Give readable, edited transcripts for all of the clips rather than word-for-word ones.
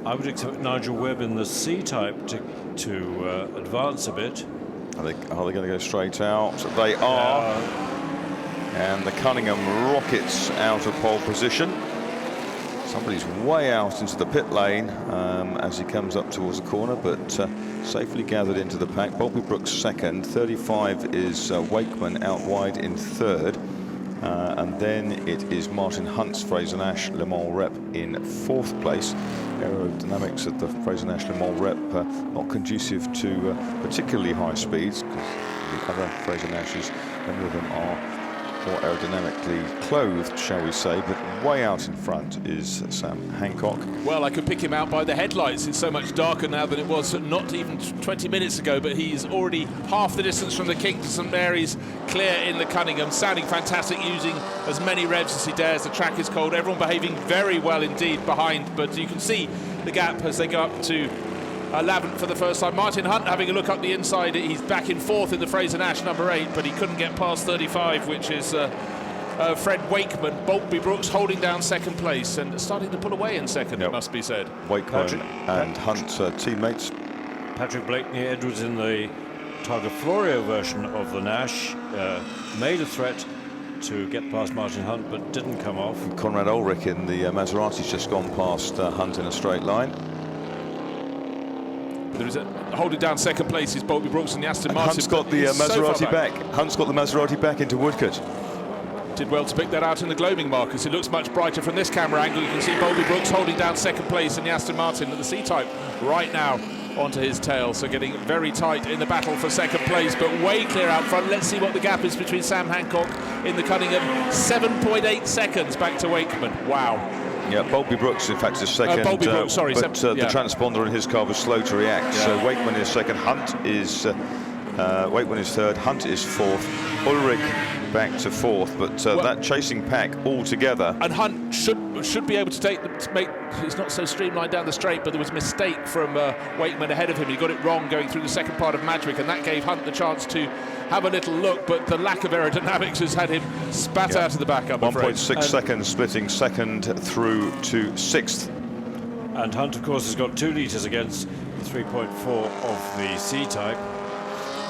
I would expect Nigel Webb in the C-Type to advance a bit. Are they going to go straight out? They are. And the Cunningham rockets out of pole position. Somebody's way out into the pit lane as he comes up towards the corner, but safely gathered into the pack. Bobby Brooks second, 35 is Wakeman out wide in third, and then it is Martin Hunt's Frazer Nash Le Mans rep in fourth place. Aerodynamics at the Frazer Nash Le Mans rep not conducive to particularly high speeds, because the other Frazer Nashes, many of them are more aerodynamically clothed, shall we say, but way out in front is Sam Hancock. Well, I could pick him out by the headlights. It's so much darker now than it was not even 20 minutes ago, but he's already half the distance from the King to St Mary's, clear in the Cunningham, sounding fantastic, using as many revs as he dares. The track is cold, everyone behaving very well indeed behind, but you can see the gap as they go up to 11th for the first time. Martin Hunt having a look up the inside. He's back in fourth in the Frazer Nash number 8, but he couldn't get past 35, which is Fred Wakeman. Bobby Brooks holding down second place and starting to pull away in second, it must be said. Wakeman and Hunt teammates. Patrick Blakeney Edwards in the Targa Florio version of the Nash made a threat to get past Martin Hunt, but didn't come off. And Conrad Ulrich in the Maserati's just gone past Hunt in a straight line. There is holding down second place is Bobby Brooks and the Aston Martin. Hunt's got the Maserati back. Hunt's got the Maserati back into Woodcote. Did well to pick that out in the gloaming markers. It looks much brighter from this camera angle. You can see Bobby Brooks holding down second place in the Aston Martin at the C-Type right now onto his tail. So getting very tight in the battle for second place, but way clear out front. Let's see what the gap is between Sam Hancock in the Cunningham. 7.8 seconds back to Wakeman. Wow. Yeah, Bobby Brooks, in fact, is second. Bobby Brooks, sorry. But the transponder in his car was slow to react. Yeah. So Wakeman is second. Wakeman is third. Hunt is fourth. Ulrich back to fourth. But that chasing pack all together. And Hunt should be able to make. It's not so streamlined down the straight, but there was a mistake from Wakeman ahead of him. He got it wrong going through the second part of Madrick, and that gave Hunt the chance to have a little look, but the lack of aerodynamics has had him spat out of the back, I'm afraid. 1.6 seconds splitting second through to sixth. And Hunt, of course, has got 2 litres against the 3.4 of the C-Type.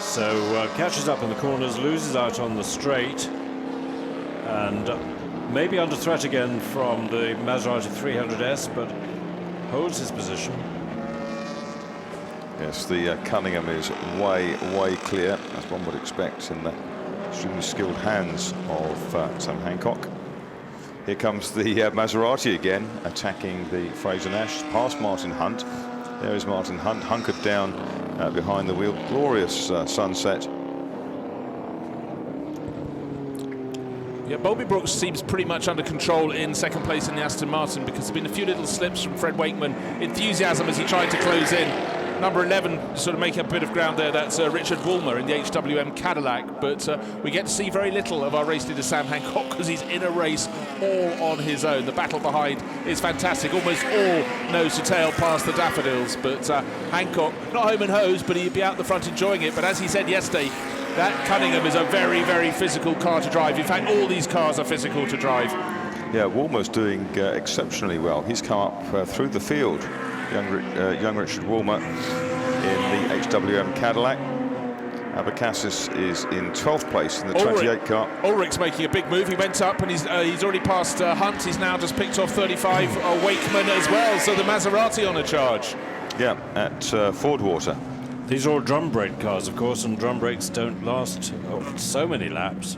So catches up in the corners, loses out on the straight, and maybe under threat again from the Maserati 300S, but holds his position. Yes, the Cunningham is way clear, as one would expect in the extremely skilled hands of Sam Hancock. Here comes the Maserati again, attacking the Frazer Nash, past Martin Hunt. There is Martin Hunt, hunkered down behind the wheel. Glorious sunset. Yeah, Bobby Brooks seems pretty much under control in second place in the Aston Martin, because there's been a few little slips from Fred Wakeman. Enthusiasm as he tried to close in. Number 11 sort of making a bit of ground there. That's Richard Woolmer in the HWM Cadillac. But we get to see very little of our race leader Sam Hancock, because he's in a race all on his own. The battle behind is fantastic. Almost all nose to tail past the Daffodils. But Hancock, not home and hose, but he'd be out the front enjoying it. But as he said yesterday, that Cunningham is a very very physical car to drive. In fact, all these cars are physical to drive. Yeah, Woolmer's doing exceptionally well. He's come up through the field. Young Richard Woolmer in the HWM Cadillac. Abacassis is in 12th place in the 28 car. Ulrich's making a big move. He went up and he's already passed Hunt. He's now just picked off 35 Wakeman as well. So the Maserati on a charge. Yeah, at Fordwater. These are all drum brake cars, of course, and drum brakes don't last so many laps.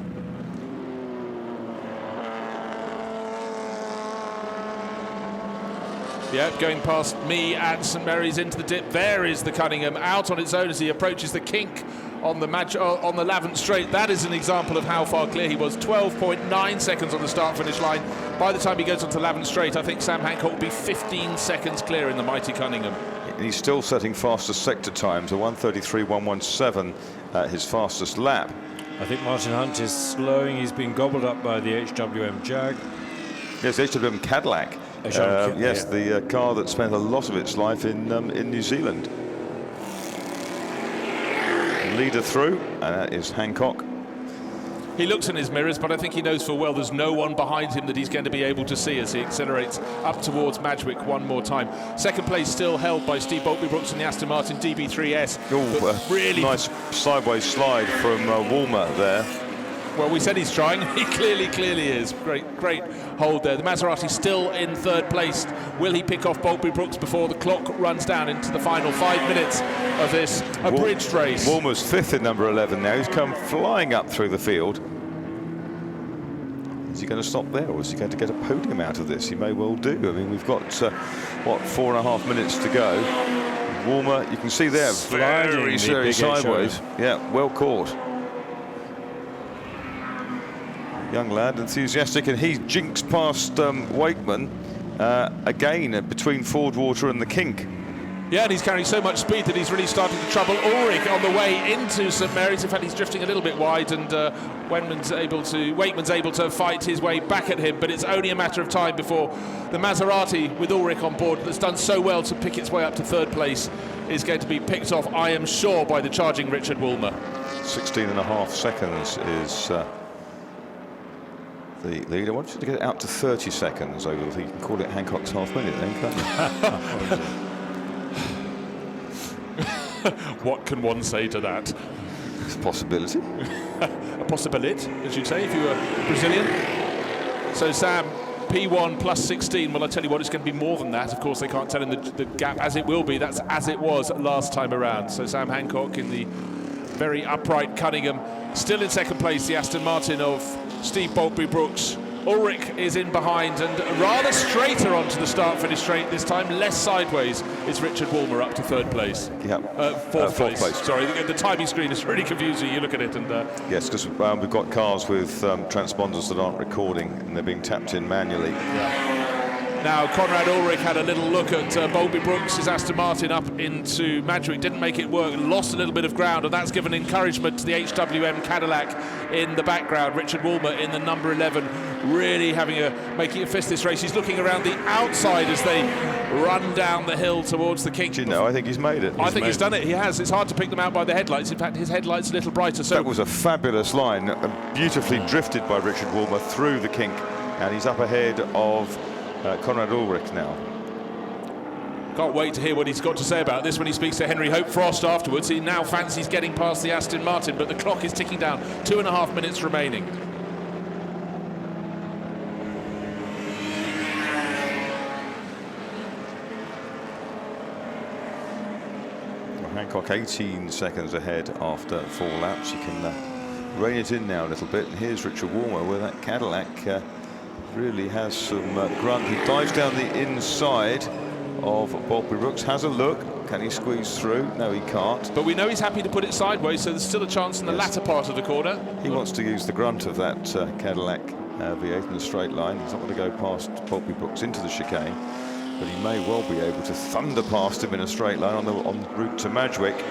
Yeah, going past me at St Mary's into the dip. There is the Cunningham out on its own as he approaches the kink on the Lavant straight. That is an example of how far clear he was. 12.9 seconds on the start-finish line. By the time he goes onto Lavant straight, I think Sam Hancock will be 15 seconds clear in the mighty Cunningham. And he's still setting fastest sector times, a 1:33.117, his fastest lap. I think Martin Hunt is slowing. He's been gobbled up by the HWM Jag. Yes, the HWM Cadillac. Yes, the car that spent a lot of its life in New Zealand. Leader through, and that is Hancock. He looks in his mirrors, but I think he knows full well there's no one behind him that he's going to be able to see as he accelerates up towards Madgwick one more time. Second place still held by Steve Boltby-Brooks in the Aston Martin DB3S. Really nice sideways slide from Woolmer there. Well, we said he's trying. He clearly is. Great hold there. The Maserati still in third place. Will he pick off Boltby-Brooks before the clock runs down into the final 5 minutes of this abridged race? Woolmer's fifth in number 11 now. He's come flying up through the field. Is he going to stop there, or is he going to get a podium out of this? He may well do. I mean, we've got, what, 4.5 minutes to go. Woolmer, you can see there, very sideways. Yeah, well caught. Young lad, enthusiastic, and he jinxed past Wakeman again between Fordwater and the kink. Yeah, and he's carrying so much speed that he's really starting to trouble Ulrich on the way into St Mary's. In fact, he's drifting a little bit wide, and Wakeman's able to fight his way back at him, but it's only a matter of time before the Maserati, with Ulrich on board, that's done so well to pick its way up to third place, is going to be picked off, I am sure, by the charging Richard Woolmer. 16.5 seconds is the lead. I want you to get it out to 30 seconds over. You can call it Hancock's half minute then, can't you? What can one say to that? It's a possibility. A possibility, as you'd say, if you were Brazilian. So, Sam, P1 plus 16. Well, I tell you what, it's going to be more than that. Of course, they can't tell him the gap as it will be. That's as it was last time around. So, Sam Hancock in the very upright Cunningham. Still in second place, the Aston Martin of Steve Boltby-Brooks. Ulrich is in behind, and rather straighter onto the start-finish straight this time, less sideways. It's Richard Woolmer up to third place. Yeah. Fourth place. Sorry, the timing screen is really confusing. You look at it and... Yes, because we've got cars with transponders that aren't recording, and they're being tapped in manually. Yeah. Now, Conrad Ulrich had a little look at Boltby-Brooks' Aston Martin up into Madgwick. Didn't make it work, lost a little bit of ground, and that's given encouragement to the HWM Cadillac in the background. Richard Woolmer in the number 11, really making a fist this race. He's looking around the outside as they run down the hill towards the kink. Do you know, I think he's made it. I think he's done it. He has. It's hard to pick them out by the headlights. In fact, his headlight's a little brighter. So that was a fabulous line, beautifully drifted by Richard Woolmer through the kink, and he's up ahead of Conrad Ulrich now. Can't wait to hear what he's got to say about this when he speaks to Henry Hope Frost afterwards. He now fancies getting past the Aston Martin, but the clock is ticking down. 2.5 minutes remaining. Well, Hancock 18 seconds ahead after 4 laps. You can rein it in now a little bit. And here's Richard Woolmer, where that Cadillac really has some grunt. He dives down the inside of Boltby-Brooks, has a look. Can he squeeze through? No, he can't. But we know he's happy to put it sideways, so there's still a chance in the latter part of the corner. He wants to use the grunt of that Cadillac V8 in the straight line. He's not going to go past Boltby-Brooks into the chicane, but he may well be able to thunder past him in a straight line on route to Madgwick.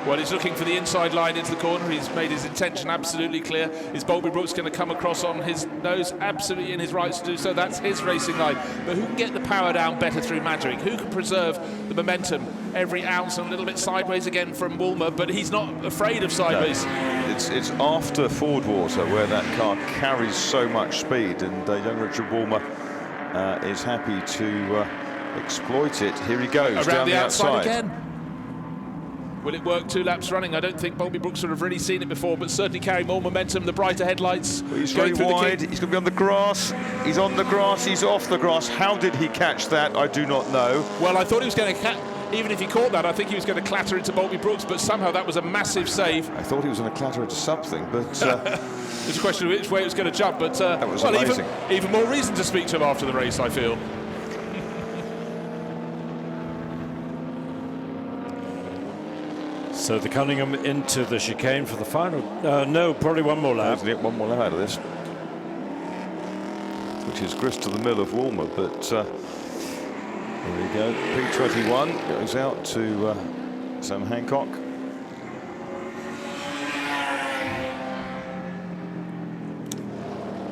Well, he's looking for the inside line into the corner. He's made his intention absolutely clear. Is Boltby-Brooks going to come across on his nose? Absolutely in his rights to do so. That's his racing line. But who can get the power down better through Madgwick? Who can preserve the momentum? Every ounce a little bit sideways again from Woolmer, but he's not afraid of sideways. No. It's after Fordwater where that car carries so much speed, and young Richard Woolmer is happy to exploit it. Here he goes around down the outside again. Will it work 2 laps running? I don't think Boltby-Brooks would have really seen it before, but certainly carrying more momentum. The brighter headlights. Well, he's very wide. He's going to be on the grass. He's on the grass. He's off the grass. How did he catch that? I do not know. Well, I thought he was going to even if he caught that, I think he was going to clatter into Boltby-Brooks, but somehow that was a massive save. I thought he was going to clatter into something, but it's a question of which way it was going to jump. But that was amazing. Even more reason to speak to him after the race, I feel. So the Cunningham into the chicane for the final. No, probably one more lap. One more lap out of this, which is grist to the mill of Woolmer. But here we go. P21 goes out to Sam Hancock.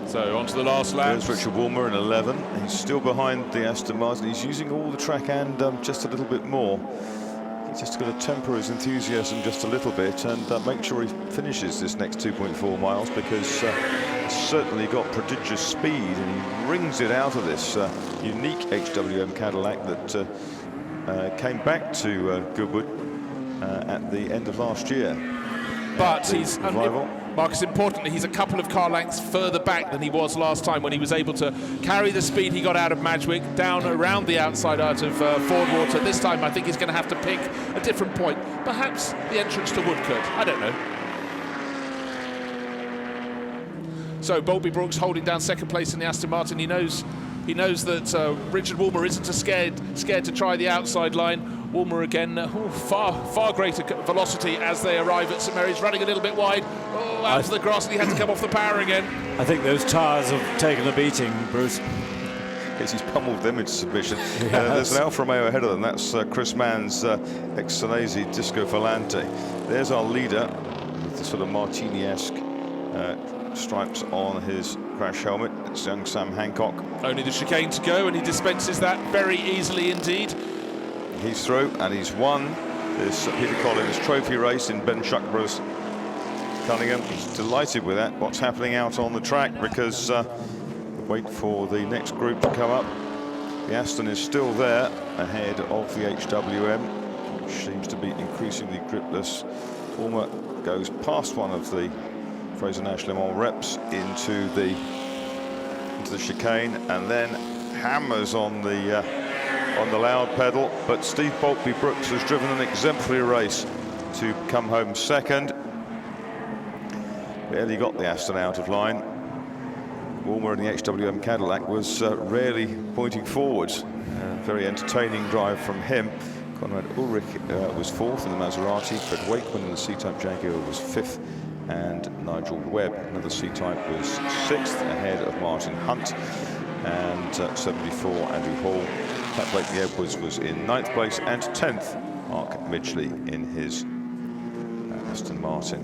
So on to the last lap. There's Richard Woolmer in 11. He's still behind the Aston Martin. He's using all the track and just a little bit more. He's just got to temper his enthusiasm just a little bit and make sure he finishes this next 2.4 miles, because he's certainly got prodigious speed, and he rings it out of this unique HWM Cadillac that came back to Goodwood at the end of last year. But he's, Marcus, importantly, he's a couple of car lengths further back than he was last time, when he was able to carry the speed he got out of Madgwick down around the outside out of Fordwater. This time I think he's going to have to pick a different point. Perhaps the entrance to Woodcote. I don't know. So Bowlby Brooks holding down second place in the Aston Martin. He knows that Richard Woolmer isn't scared to try the outside line. Woolmer again, far greater velocity as they arrive at St Mary's, running a little bit wide, out to the grass, and he had to come off the power again. I think those tyres have taken a beating, Bruce. Yes, he's pummeled them into submission. There's an Alfa Romeo ahead of them. That's Chris Mann's Excellenzi Disco Volante. There's our leader with the sort of Martini-esque stripes on his crash helmet. It's young Sam Hancock. Only the chicane to go, and he dispenses that very easily indeed. He's through, and he's won this Peter Collins trophy race in Ben Shuckborough's Cunningham. He's delighted with that, what's happening out on the track, because wait for the next group to come up. The Aston is still there ahead of the HWM, which seems to be increasingly gripless. Woolmer goes past one of the Frazer Nash Le Mans reps into the chicane, and then hammers on the loud pedal. But Steve Bowlby Brooks has driven an exemplary race to come home second. Barely got the Aston out of line. Woolmer in the HWM Cadillac was rarely pointing forwards. Very entertaining drive from him. Conrad Ulrich was fourth in the Maserati. Fred Wakeman in the C-Type Jaguar was fifth. And Nigel Webb, another C-Type, was sixth, ahead of Martin Hunt. And 74, Andrew Hall. Pat Blakely Edwards was in ninth place, and 10th, Mark Midgley in his Aston Martin.